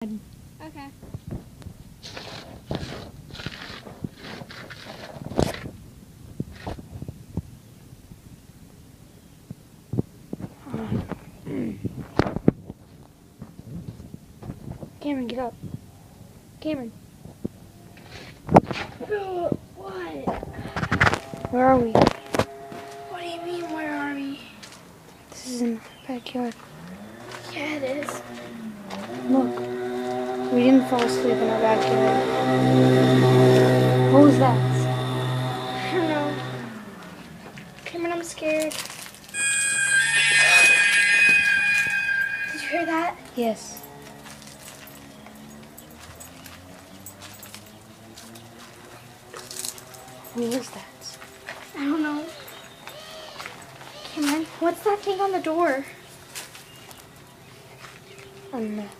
Okay. Cameron, get up. Cameron. What? Where are we? What do you mean, where are we? This is in the backyard. Yeah, it is. Look. We didn't fall asleep in our backyard. What was that? I don't know. Cameron, I'm scared. Did you hear that? Yes. What was that? I don't know. Cameron, what's that thing on the door? A map.